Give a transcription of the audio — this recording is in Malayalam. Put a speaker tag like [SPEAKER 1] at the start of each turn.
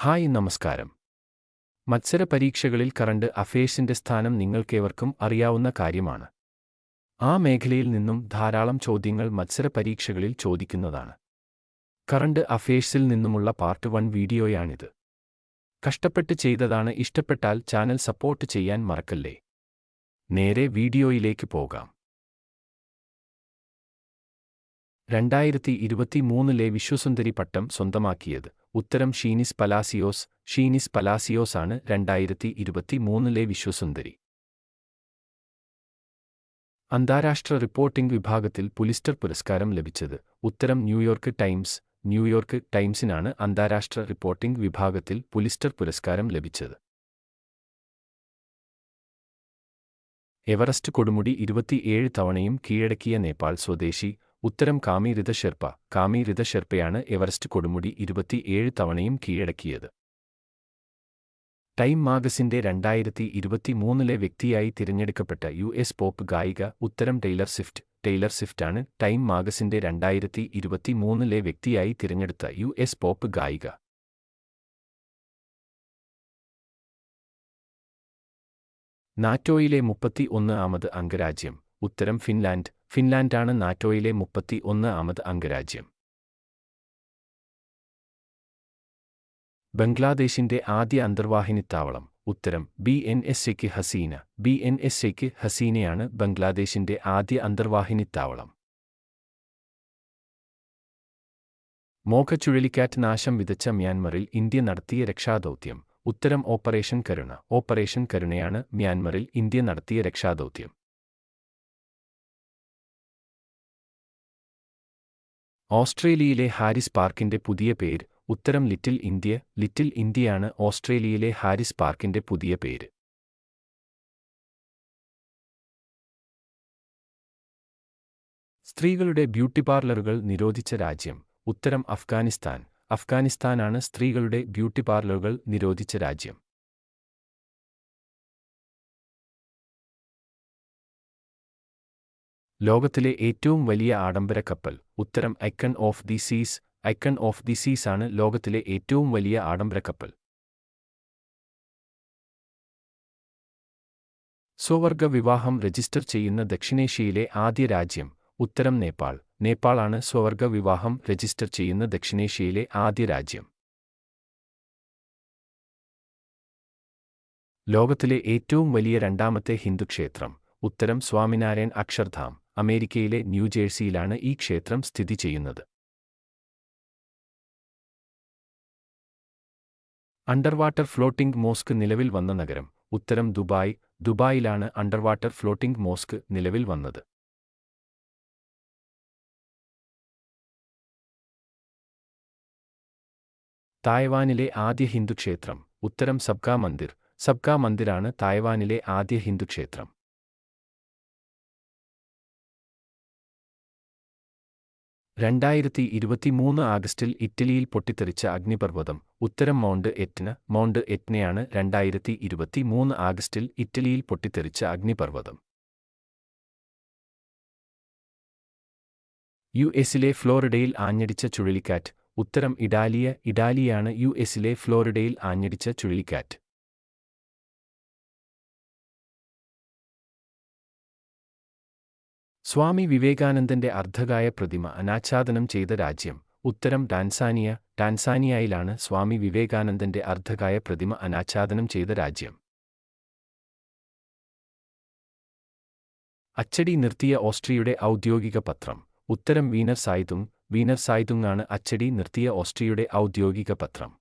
[SPEAKER 1] ഹായ് നമസ്കാരം. മത്സര പരീക്ഷകളിൽ കറണ്ട് അഫയേഴ്സിന്റെ സ്ഥാനം നിങ്ങൾക്കേവർക്കും അറിയാവുന്ന കാര്യമാണ്. ആ മേഖലയിൽ നിന്നും ധാരാളം ചോദ്യങ്ങൾ മത്സര പരീക്ഷകളിൽ ചോദിക്കുന്നതാണ്. കറണ്ട് അഫയേഴ്സിൽ നിന്നുമുള്ള പാർട്ട് 1 വീഡിയോയാണിത്. കഷ്ടപ്പെട്ട് ചെയ്തതാണ്. ഇഷ്ടപ്പെട്ടാൽ ചാനൽ സപ്പോർട്ട് ചെയ്യാൻ മറക്കല്ലേ. നേരെ വീഡിയോയിലേക്ക് പോകാം. 2023 വിശ്വസുന്ദരി പട്ടം സ്വന്തമാക്കിയത്? ഉത്തരം ഷീനിസ് പലാസിയോസ്. ഷീനിസ് പലാസിയോസ് ആണ് 2023 വിശ്വസുന്ദരി. അന്താരാഷ്ട്ര റിപ്പോർട്ടിംഗ് വിഭാഗത്തിൽ പുലിസ്റ്റർ പുരസ്കാരം ലഭിച്ചത്? ഉത്തരം ന്യൂയോർക്ക് ടൈംസ്. ന്യൂയോർക്ക് ടൈംസിനാണ് അന്താരാഷ്ട്ര റിപ്പോർട്ടിംഗ് വിഭാഗത്തിൽ പുലിസ്റ്റർ പുരസ്കാരം ലഭിച്ചത്. എവറസ്റ്റ് കൊടുമുടി 27 തവണയും കീഴടക്കിയ നേപ്പാൾ സ്വദേശി? ഉത്തരം കാമി ഋത ഷെർപ്പ. കാമി ഋത ഷെർപ്പയാണ് എവറസ്റ്റ് കൊടുമുടി 27 തവണയും കീഴടക്കിയത്. ടൈം മാഗസിന്റെ 2023 വ്യക്തിയായി തിരഞ്ഞെടുക്കപ്പെട്ട US പോപ്പ് ഗായിക? ഉത്തരം ടൈലർ സ്വിഫ്റ്റ്. ടൈലർ സ്വിഫ്റ്റാണ് ടൈം മാഗസിന്റെ 2023 വ്യക്തിയായി തിരഞ്ഞെടുത്ത US പോപ്പ് ഗായിക. നാറ്റോയിലെ 31ാമത് അംഗരാജ്യം? ഉത്തരം ഫിൻലാൻഡ്. ഫിൻലാൻഡാണ് നാറ്റോയിലെ 31ാമത് അംഗരാജ്യം. ബംഗ്ലാദേശിന്റെ ആദ്യ അന്തർവാഹിനിത്താവളം? ഉത്തരം BNS ഷെയ്ഖ് ഹസീന. BNS ഷെയ്ഖ് ഹസീനയാണ് ബംഗ്ലാദേശിന്റെ ആദ്യ അന്തർവാഹിനിത്താവളം. മോഖ ചുഴലിക്കാറ്റ് നാശം വിതച്ച മ്യാൻമറിൽ ഇന്ത്യ നടത്തിയ രക്ഷാദൗത്യം? ഉത്തരം ഓപ്പറേഷൻ കരുണ. ഓപ്പറേഷൻ കരുണയാണ് മ്യാൻമറിൽ ഇന്ത്യ നടത്തിയ രക്ഷാദൗത്യം. ഓസ്ട്രേലിയയിലെ ഹാരിസ് പാർക്കിന്റെ പുതിയ പേര്? ഉത്തരം ലിറ്റിൽ ഇന്ത്യ. ലിറ്റിൽ ഇന്ത്യയാണ് ഓസ്ട്രേലിയയിലെ ഹാരിസ് പാർക്കിന്റെ പുതിയ പേര്. സ്ത്രീകളുടെ ബ്യൂട്ടി പാർലറുകൾ നിരോധിച്ച രാജ്യം? ഉത്തരം അഫ്ഗാനിസ്ഥാൻ. അഫ്ഗാനിസ്ഥാനാണ് സ്ത്രീകളുടെ ബ്യൂട്ടി പാർലറുകൾ നിരോധിച്ച രാജ്യം. ലോകത്തിലെ ഏറ്റവും വലിയ ആഡംബര കപ്പൽ? ഉത്തരം ഐക്കൺ ഓഫ് ദി സീസ്. ഐക്കൺ ഓഫ് ദി സീസ് ആണ് ലോകത്തിലെ ഏറ്റവും വലിയ ആഡംബര കപ്പൽ. സ്വവർഗ വിവാഹം രജിസ്റ്റർ ചെയ്യുന്ന ദക്ഷിണേഷ്യയിലെ ആദ്യ രാജ്യം? ഉത്തരം നേപ്പാൾ. നേപ്പാളാണ് സ്വവർഗ വിവാഹം രജിസ്റ്റർ ചെയ്യുന്ന ദക്ഷിണേഷ്യയിലെ ആദ്യ രാജ്യം. ലോകത്തിലെ ഏറ്റവും വലിയ രണ്ടാമത്തെ ഹിന്ദു ക്ഷേത്രം? ഉത്തരം സ്വാമിനാരായൺ അക്ഷർധാം. അമേരിക്കയിലെ ന്യൂജേഴ്സിയിലാണ് ഈ ക്ഷേത്രം സ്ഥിതി ചെയ്യുന്നത്. അണ്ടർവാട്ടർ ഫ്ലോട്ടിംഗ് മോസ്ക് നിലവിൽ വന്ന നഗരം? ഉത്തരം ദുബായ്. ദുബായിലാണ് അണ്ടർവാട്ടർ ഫ്ലോട്ടിംഗ് മോസ്ക് നിലവിൽ വന്നത്. തായ്വാനിലെ ആദ്യ ഹിന്ദു ക്ഷേത്രം? ഉത്തരം സബ്കാ മന്ദിർ. സബ്കാ മന്ദിറാണ് തായ്വാനിലെ ആദ്യ ഹിന്ദു ക്ഷേത്രം. ആഗസ്റ്റിൽ ഇറ്റലിയിൽ പൊട്ടിത്തെറിച്ച അഗ്നിപർവ്വതം? ഉത്തരം മൗണ്ട് എറ്റ്ന. മൗണ്ട് എറ്റ്നയാണ് 2023 ആഗസ്റ്റിൽ ഇറ്റലിയിൽ പൊട്ടിത്തെറിച്ച അഗ്നിപർവ്വതം. US-ലെ ഫ്ലോറിഡയിൽ ആഞ്ഞടിച്ച ചുഴലിക്കാറ്റ്? ഉത്തരം ഇഡാലിയ. ഇഡാലിയാണ് US-ലെ ഫ്ലോറിഡയിൽ ആഞ്ഞടിച്ച ചുഴലിക്കാറ്റ്. സ്വാമി വിവേകാനന്ദന്റെ അർദ്ധകായ പ്രതിമ അനാച്ഛാദനം ചെയ്ത രാജ്യം? ഉത്തരം ടാൻസാനിയ. ടാൻസാനിയയിലാണ് സ്വാമി വിവേകാനന്ദന്റെ അർദ്ധകായ പ്രതിമ അനാച്ഛാദനം ചെയ്ത രാജ്യം. അച്ചടി നിർത്തിയ ഓസ്ട്രിയയുടെ ഔദ്യോഗിക പത്രം? ഉത്തരം വീനർ സൈറ്റുങ്. വീനർ സൈറ്റുങ് ആണ് അച്ചടി നിർത്തിയ ഓസ്ട്രിയയുടെ ഔദ്യോഗിക പത്രം.